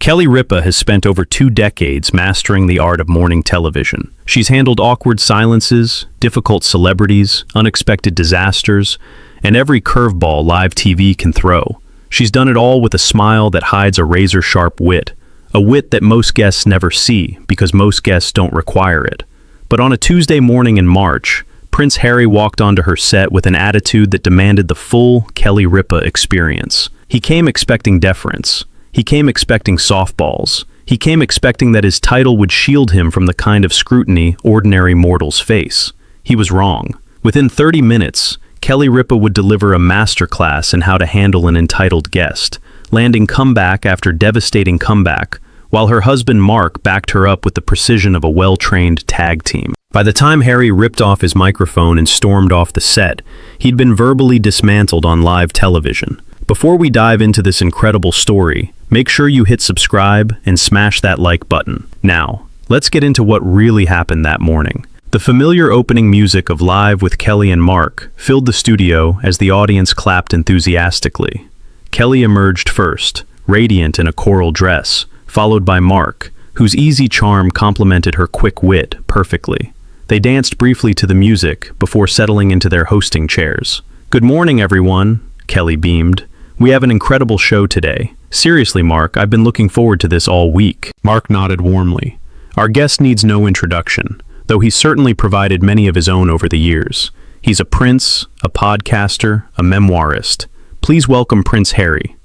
Kelly Ripa has spent over 2 decades mastering the art of morning television. She's handled awkward silences, difficult celebrities, unexpected disasters, and every curveball live TV can throw. She's done it all with a smile that hides a razor-sharp wit, a wit that most guests never see because most guests don't require it. But on a Tuesday morning in March, Prince Harry walked onto her set with an attitude that demanded the full Kelly Ripa experience. He came expecting deference. He came expecting softballs. He came expecting that his title would shield him from the kind of scrutiny ordinary mortals face. He was wrong. Within 30 minutes, Kelly Ripa would deliver a masterclass in how to handle an entitled guest, landing comeback after devastating comeback, while her husband Mark backed her up with the precision of a well-trained tag team. By the time Harry ripped off his microphone and stormed off the set, he'd been verbally dismantled on live television. Before we dive into this incredible story, make sure you hit subscribe and smash that like button. Now, let's get into what really happened that morning. The familiar opening music of Live with Kelly and Mark filled the studio as the audience clapped enthusiastically. Kelly emerged first, radiant in a coral dress, followed by Mark, whose easy charm complemented her quick wit perfectly. They danced briefly to the music before settling into their hosting chairs. "Good morning, everyone," Kelly beamed. "We have an incredible show today. Seriously, Mark, I've been looking forward to this all week." Mark nodded warmly. "Our guest needs no introduction, though he's certainly provided many of his own over the years. He's a prince, a podcaster, a memoirist. Please welcome Prince Harry."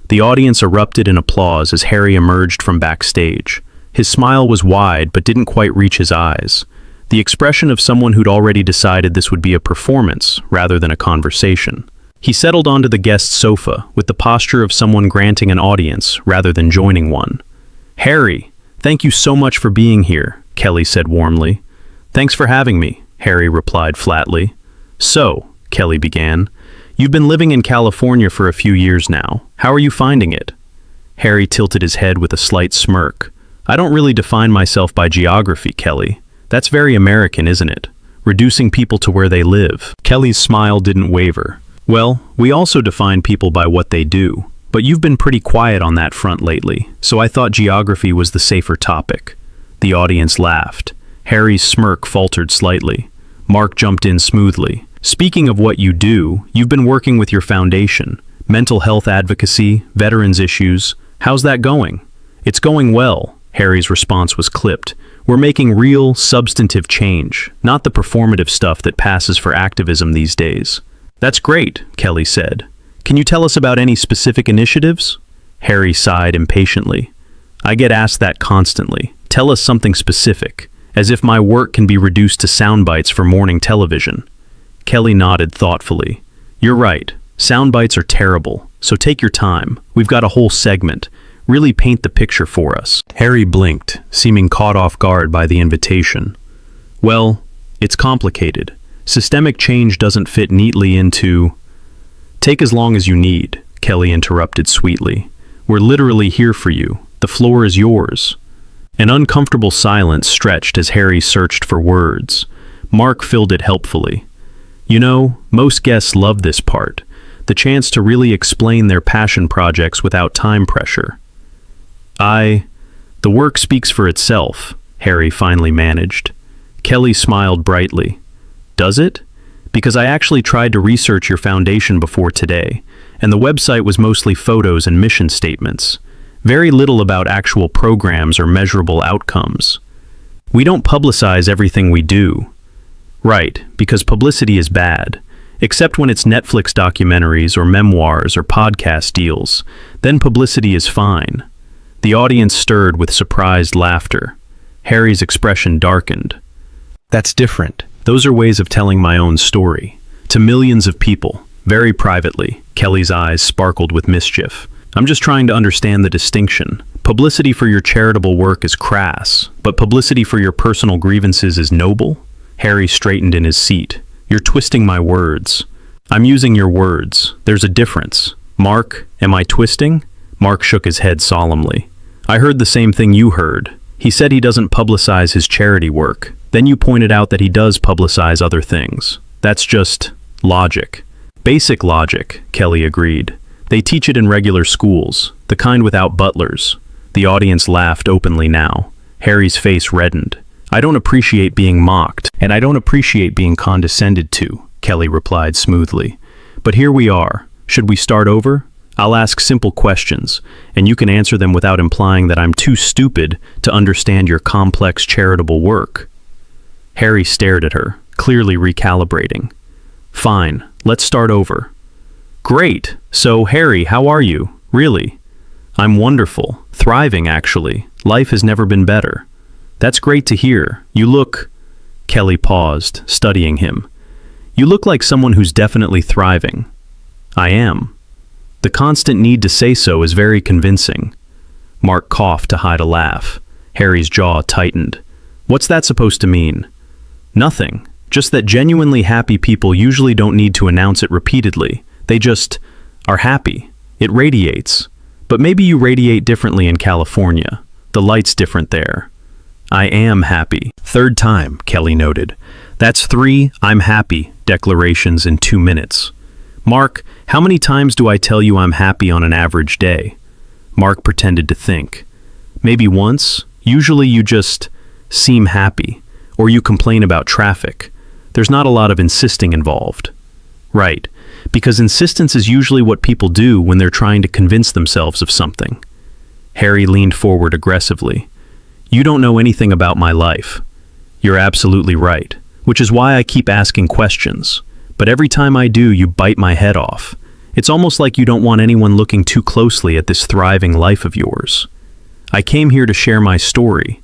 The audience erupted in applause as Harry emerged from backstage. His smile was wide but didn't quite reach his eyes. The expression of someone who'd already decided this would be a performance rather than a conversation. He settled onto the guest's sofa with the posture of someone granting an audience rather than joining one. "Harry, thank you so much for being here," Kelly said warmly. "Thanks for having me," Harry replied flatly. "So," Kelly began, "you've been living in California for a few years now. How are you finding it?" Harry tilted his head with a slight smirk. "I don't really define myself by geography, Kelly. That's very American, isn't it? Reducing people to where they live." Kelly's smile didn't waver. "Well, we also define people by what they do, but you've been pretty quiet on that front lately, so I thought geography was the safer topic." The audience laughed. Harry's smirk faltered slightly. Mark jumped in smoothly. "Speaking of what you do, you've been working with your foundation, mental health advocacy, veterans issues. How's that going?" "It's going well," Harry's response was clipped. "We're making real, substantive change, not the performative stuff that passes for activism these days." "That's great," Kelly said. "Can you tell us about any specific initiatives?" Harry sighed impatiently. "I get asked that constantly. Tell us something specific, as if my work can be reduced to sound bites for morning television." Kelly nodded thoughtfully. "You're right. Sound bites are terrible, so take your time. We've got a whole segment. Really paint the picture for us." Harry blinked, seeming caught off guard by the invitation. "Well, it's complicated. Systemic change doesn't fit neatly into—" "Take as long as you need," Kelly interrupted sweetly. "We're literally here for you. The floor is yours." An uncomfortable silence stretched as Harry searched for words. Mark filled it helpfully. "You know, most guests love this part, the chance to really explain their passion projects without time pressure." The work speaks for itself," Harry finally managed. Kelly smiled brightly. "Does it? Because I actually tried to research your foundation before today, and the website was mostly photos and mission statements. Very little about actual programs or measurable outcomes. We don't publicize everything we do." "Right, because publicity is bad. Except when it's Netflix documentaries or memoirs or podcast deals. Then publicity is fine." The audience stirred with surprised laughter. Harry's expression darkened. "That's different. Those are ways of telling my own story. To millions of people, very privately." Kelly's eyes sparkled with mischief. "I'm just trying to understand the distinction. Publicity for your charitable work is crass, but publicity for your personal grievances is noble?" Harry straightened in his seat. "You're twisting my words." "I'm using your words. There's a difference." "Mark, am I twisting?" Mark shook his head solemnly. "I heard the same thing you heard. He said he doesn't publicize his charity work. Then you pointed out that he does publicize other things. That's just logic." "Basic logic," Kelly agreed. "They teach it in regular schools, the kind without butlers. The audience laughed openly now. Harry's face reddened. I don't appreciate being mocked, and I don't appreciate being condescended to, Kelly replied smoothly. But here we are. Should we start over? I'll ask simple questions, and you can answer them without implying that I'm too stupid to understand your complex charitable work. Harry stared at her, clearly recalibrating. Fine, let's start over. Great. So, Harry, how are you? Really? I'm wonderful. Thriving, actually. Life has never been better. That's great to hear. You look... Kelly paused, studying him. You look like someone who's definitely thriving. I am. The constant need to say so is very convincing. Mark coughed to hide a laugh. Harry's jaw tightened. What's that supposed to mean? Nothing. Just that genuinely happy people usually don't need to announce it repeatedly. They just are happy. It radiates. But maybe you radiate differently in California. The light's different there. I am happy. Third time, Kelly noted. That's 3 I'm happy declarations in 2 minutes. Mark, how many times do I tell you I'm happy on an average day? Mark pretended to think. Maybe once. Usually you just seem happy, or you complain about traffic. There's not a lot of insisting involved. Right, because insistence is usually what people do when they're trying to convince themselves of something. Harry leaned forward aggressively. You don't know anything about my life. You're absolutely right, which is why I keep asking questions. But every time I do, you bite my head off. It's almost like you don't want anyone looking too closely at this thriving life of yours. I came here to share my story.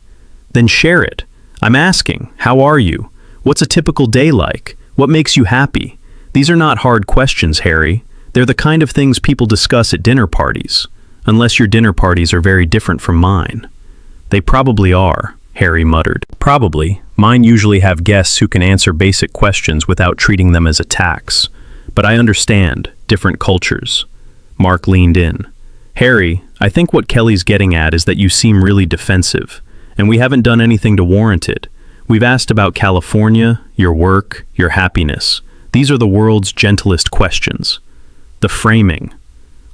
Then share it. I'm asking, how are you? What's a typical day like? What makes you happy? These are not hard questions, Harry. They're the kind of things people discuss at dinner parties. Unless your dinner parties are very different from mine. They probably are, Harry muttered. Probably. Mine usually have guests who can answer basic questions without treating them as attacks. But I understand, different cultures. Mark leaned in. Harry, I think what Kelly's getting at is that you seem really defensive, and we haven't done anything to warrant it. We've asked about California, your work, your happiness. These are the world's gentlest questions. The framing.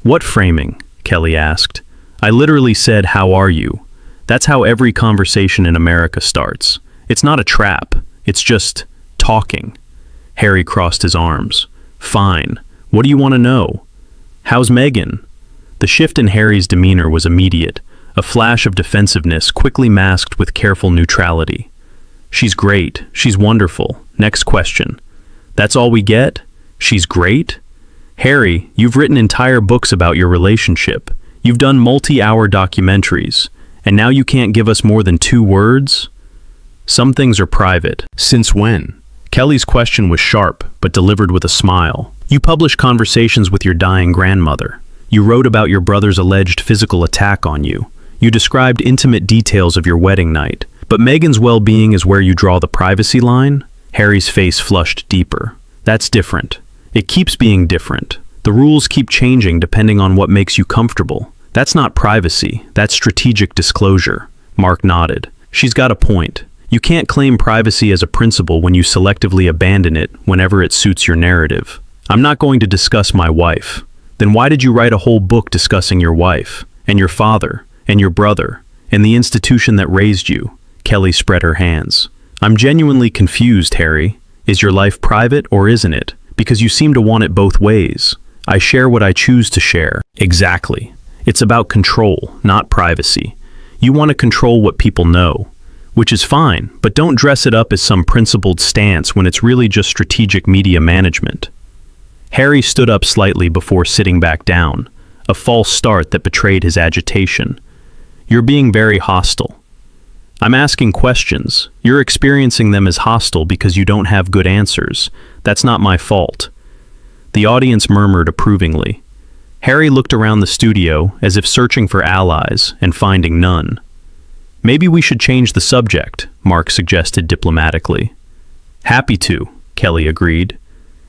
What framing? Kelly asked. I literally said, how are you? That's how every conversation in America starts. It's not a trap. It's just talking. Harry crossed his arms. Fine. What do you want to know? How's Megan? The shift in Harry's demeanor was immediate, a flash of defensiveness quickly masked with careful neutrality. She's great. She's wonderful. Next question. That's all we get? She's great? Harry, you've written entire books about your relationship. You've done multi-hour documentaries. And now you can't give us more than 2 words? Some things are private. Since when? Kelly's question was sharp, but delivered with a smile. You published conversations with your dying grandmother. You wrote about your brother's alleged physical attack on you. You described intimate details of your wedding night. But Megan's well-being is where you draw the privacy line? Harry's face flushed deeper. That's different. It keeps being different. The rules keep changing depending on what makes you comfortable. That's not privacy. That's strategic disclosure. Mark nodded. She's got a point. You can't claim privacy as a principle when you selectively abandon it whenever it suits your narrative. I'm not going to discuss my wife. Then why did you write a whole book discussing your wife, and your father, and your brother, and the institution that raised you? Kelly spread her hands. I'm genuinely confused, Harry. Is your life private or isn't it? Because you seem to want it both ways. I share what I choose to share. Exactly. It's about control, not privacy. You want to control what people know. Which is fine, but don't dress it up as some principled stance when it's really just strategic media management. Harry stood up slightly before sitting back down, a false start that betrayed his agitation. You're being very hostile. I'm asking questions. You're experiencing them as hostile because you don't have good answers. That's not my fault. The audience murmured approvingly. Harry looked around the studio as if searching for allies and finding none. Maybe we should change the subject, Mark suggested diplomatically. Happy to, Kelly agreed.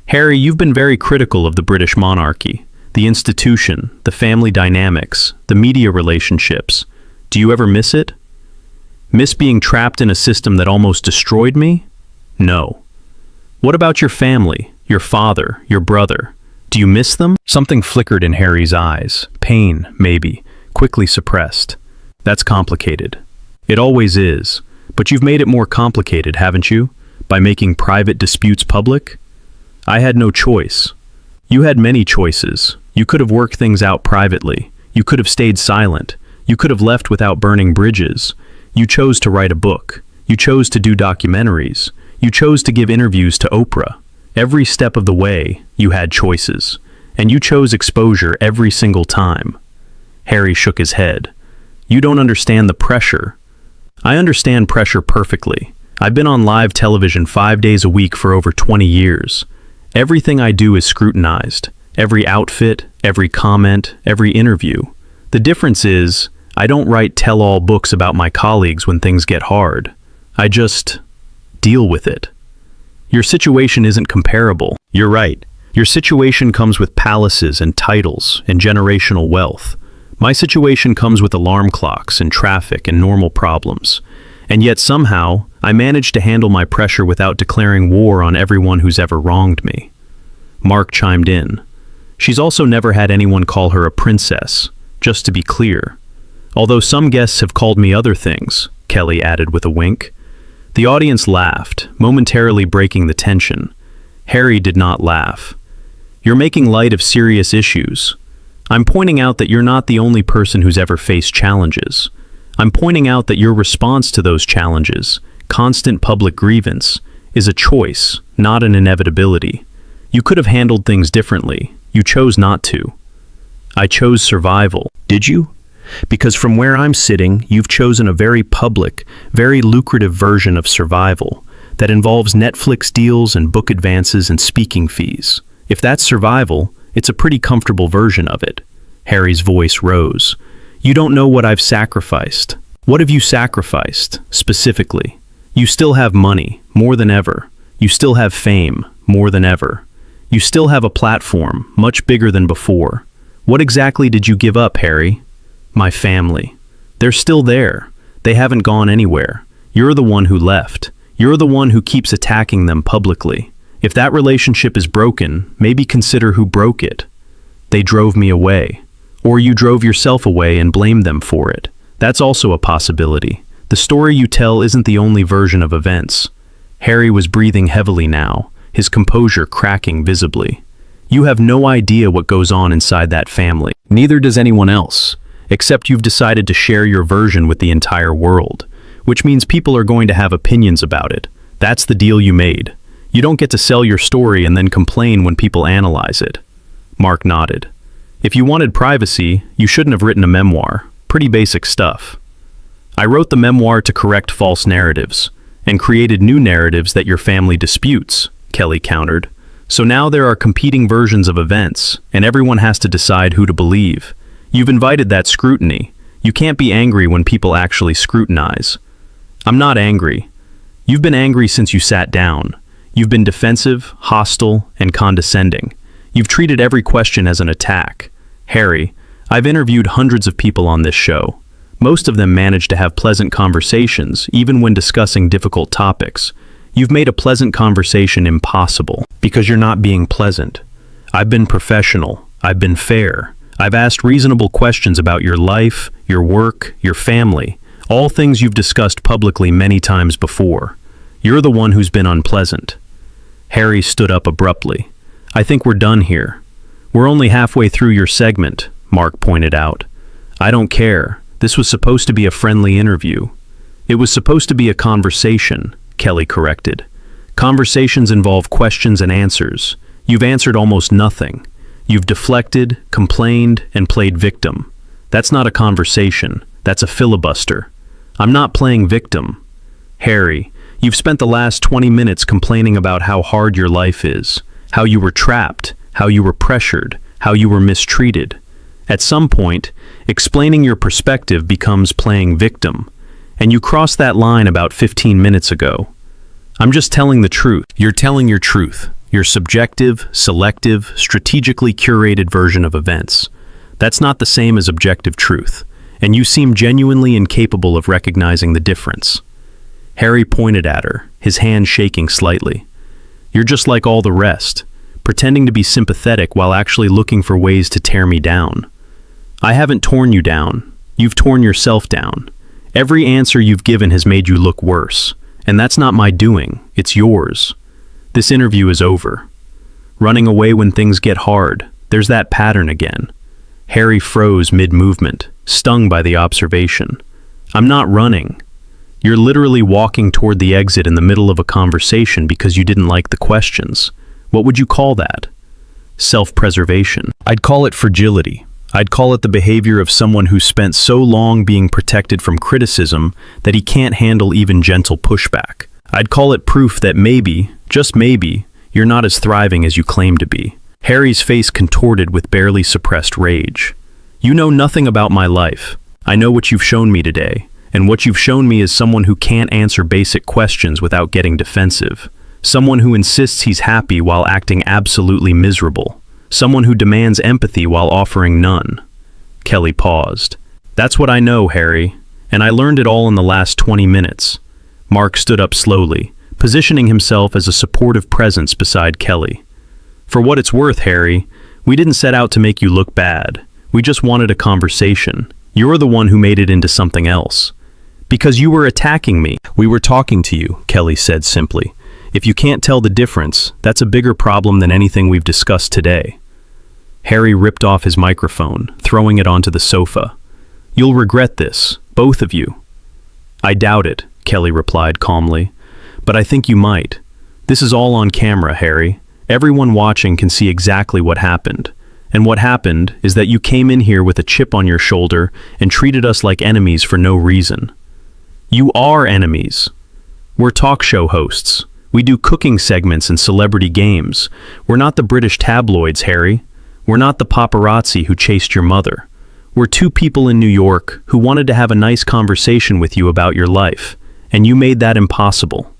Harry, you've been very critical of the British monarchy, the institution, the family dynamics, the media relationships. Do you ever miss it? Miss being trapped in a system that almost destroyed me? No. What about your family, your father, your brother? Do you miss them? Something flickered in Harry's eyes. Pain, maybe, quickly suppressed. That's complicated. It always is. But you've made it more complicated, haven't you? By making private disputes public? I had no choice. You had many choices. You could have worked things out privately. You could have stayed silent. You could have left without burning bridges. You chose to write a book. You chose to do documentaries. You chose to give interviews to Oprah. Every step of the way, you had choices. And you chose exposure every single time. Harry shook his head. You don't understand the pressure. I understand pressure perfectly. I've been on live television 5 days a week for over 20 years. Everything I do is scrutinized. Every outfit, every comment, every interview. The difference is, I don't write tell-all books about my colleagues when things get hard. I just deal with it. Your situation isn't comparable. You're right. Your situation comes with palaces and titles and generational wealth. My situation comes with alarm clocks and traffic and normal problems. And yet somehow, I managed to handle my pressure without declaring war on everyone who's ever wronged me. Mark chimed in. She's also never had anyone call her a princess, just to be clear. Although some guests have called me other things, Kelly added with a wink. The audience laughed, momentarily breaking the tension. Harry did not laugh. You're making light of serious issues. I'm pointing out that you're not the only person who's ever faced challenges. I'm pointing out that your response to those challenges, constant public grievance, is a choice, not an inevitability. You could have handled things differently. You chose not to. I chose survival. Did you? Because from where I'm sitting, you've chosen a very public, very lucrative version of survival that involves Netflix deals and book advances and speaking fees. If that's survival, it's a pretty comfortable version of it. Harry's voice rose. You don't know what I've sacrificed. What have you sacrificed, specifically? You still have money, more than ever. You still have fame, more than ever. You still have a platform, much bigger than before. What exactly did you give up, Harry? My family. They're still there. They haven't gone anywhere. You're the one who left. You're the one who keeps attacking them publicly. If that relationship is broken, maybe consider who broke it. They drove me away. Or you drove yourself away and blamed them for it. That's also a possibility. The story you tell isn't the only version of events. Harry was breathing heavily now, his composure cracking visibly. You have no idea what goes on inside that family. Neither does anyone else, except you've decided to share your version with the entire world, which means people are going to have opinions about it. That's the deal you made. You don't get to sell your story and then complain when people analyze it. Mark nodded. If you wanted privacy, you shouldn't have written a memoir. Pretty basic stuff. I wrote the memoir to correct false narratives, and created new narratives that your family disputes, Kelly countered. So now there are competing versions of events, and everyone has to decide who to believe. You've invited that scrutiny. You can't be angry when people actually scrutinize. I'm not angry. You've been angry since you sat down. You've been defensive, hostile, and condescending. You've treated every question as an attack. Harry, I've interviewed hundreds of people on this show. Most of them manage to have pleasant conversations, even when discussing difficult topics. You've made a pleasant conversation impossible, because you're not being pleasant. I've been professional. I've been fair. I've asked reasonable questions about your life, your work, your family, all things you've discussed publicly many times before. You're the one who's been unpleasant. Harry stood up abruptly. I think we're done here. We're only halfway through your segment, Mark pointed out. I don't care. This was supposed to be a friendly interview. It was supposed to be a conversation, Kelly corrected. Conversations involve questions and answers. You've answered almost nothing. You've deflected, complained, and played victim. That's not a conversation. That's a filibuster. I'm not playing victim. Harry, you've spent the last 20 minutes complaining about how hard your life is, how you were trapped, how you were pressured, how you were mistreated. At some point, explaining your perspective becomes playing victim, and you crossed that line about 15 minutes ago. I'm just telling the truth. You're telling your truth, your subjective, selective, strategically curated version of events. That's not the same as objective truth, and you seem genuinely incapable of recognizing the difference. Harry pointed at her, his hand shaking slightly. You're just like all the rest, pretending to be sympathetic while actually looking for ways to tear me down. I haven't torn you down. You've torn yourself down. Every answer you've given has made you look worse. And that's not my doing, it's yours. This interview is over. Running away when things get hard, there's that pattern again. Harry froze mid-movement, stung by the observation. I'm not running. You're literally walking toward the exit in the middle of a conversation because you didn't like the questions. What would you call that? Self-preservation. I'd call it fragility. I'd call it the behavior of someone who spent so long being protected from criticism that he can't handle even gentle pushback. I'd call it proof that maybe, just maybe, you're not as thriving as you claim to be. Harry's face contorted with barely suppressed rage. You know nothing about my life. I know what you've shown me today, and what you've shown me is someone who can't answer basic questions without getting defensive. Someone who insists he's happy while acting absolutely miserable. Someone who demands empathy while offering none. Kelly paused. That's what I know, Harry, and I learned it all in the last 20 minutes. Mark stood up slowly, positioning himself as a supportive presence beside Kelly. For what it's worth, Harry, we didn't set out to make you look bad. We just wanted a conversation. You're the one who made it into something else. Because you were attacking me. We were talking to you, Kelly said simply. If you can't tell the difference, that's a bigger problem than anything we've discussed today. Harry ripped off his microphone, throwing it onto the sofa. You'll regret this, both of you. I doubt it, Kelly replied calmly. But I think you might. This is all on camera, Harry. Everyone watching can see exactly what happened. And what happened is that you came in here with a chip on your shoulder and treated us like enemies for no reason. You are enemies. We're talk show hosts. We do cooking segments and celebrity games. We're not the British tabloids, Harry. We're not the paparazzi who chased your mother. We're two people in New York who wanted to have a nice conversation with you about your life, and you made that impossible.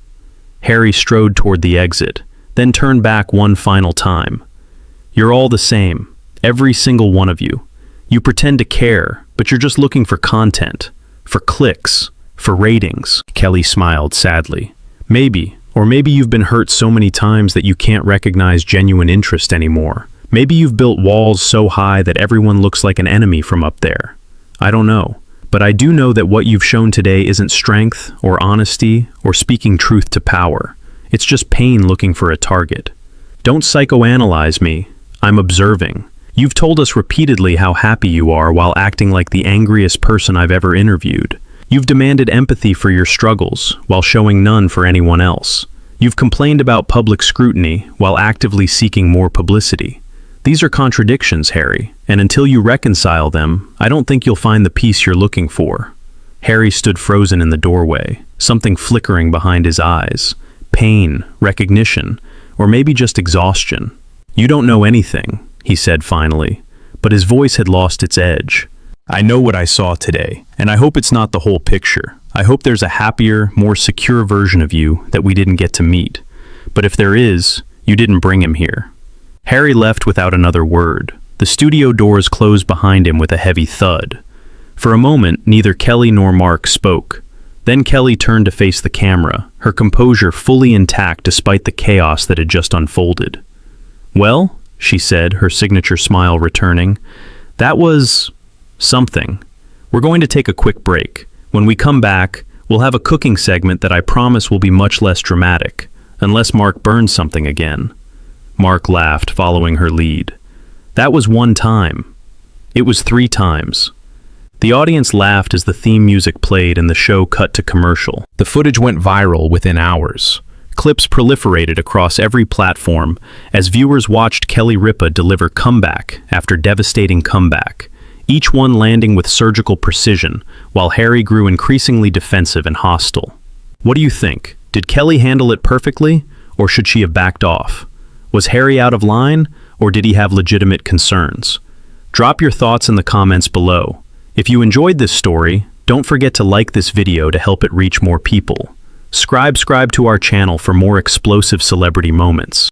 Harry strode toward the exit, then turned back one final time. You're all the same, every single one of you. You pretend to care, but you're just looking for content, for clicks, for ratings. Kelly smiled sadly. Maybe. Or maybe you've been hurt so many times that you can't recognize genuine interest anymore. Maybe you've built walls so high that everyone looks like an enemy from up there. I don't know. But I do know that what you've shown today isn't strength or honesty or speaking truth to power. It's just pain looking for a target. Don't psychoanalyze me. I'm observing. You've told us repeatedly how happy you are while acting like the angriest person I've ever interviewed. You've demanded empathy for your struggles while showing none for anyone else. You've complained about public scrutiny while actively seeking more publicity. These are contradictions, Harry, and until you reconcile them, I don't think you'll find the peace you're looking for. Harry stood frozen in the doorway, something flickering behind his eyes. Pain, recognition, or maybe just exhaustion. You don't know anything, he said finally, but his voice had lost its edge. I know what I saw today, and I hope it's not the whole picture. I hope there's a happier, more secure version of you that we didn't get to meet. But if there is, you didn't bring him here. Harry left without another word. The studio doors closed behind him with a heavy thud. For a moment, neither Kelly nor Mark spoke. Then Kelly turned to face the camera, her composure fully intact despite the chaos that had just unfolded. Well, she said, her signature smile returning, that was something. We're going to take a quick break. When we come back, we'll have a cooking segment that I promise will be much less dramatic, unless Mark burns something again. Mark laughed, following her lead. That was one time. It was 3 times. The audience laughed as the theme music played and the show cut to commercial. The footage went viral within hours. Clips proliferated across every platform as viewers watched Kelly Ripa deliver comeback after devastating comeback, each one landing with surgical precision, while Harry grew increasingly defensive and hostile. What do you think? Did Kelly handle it perfectly, or should she have backed off? Was Harry out of line, or did he have legitimate concerns? Drop your thoughts in the comments below. If you enjoyed this story, don't forget to like this video to help it reach more people. Subscribe to our channel for more explosive celebrity moments.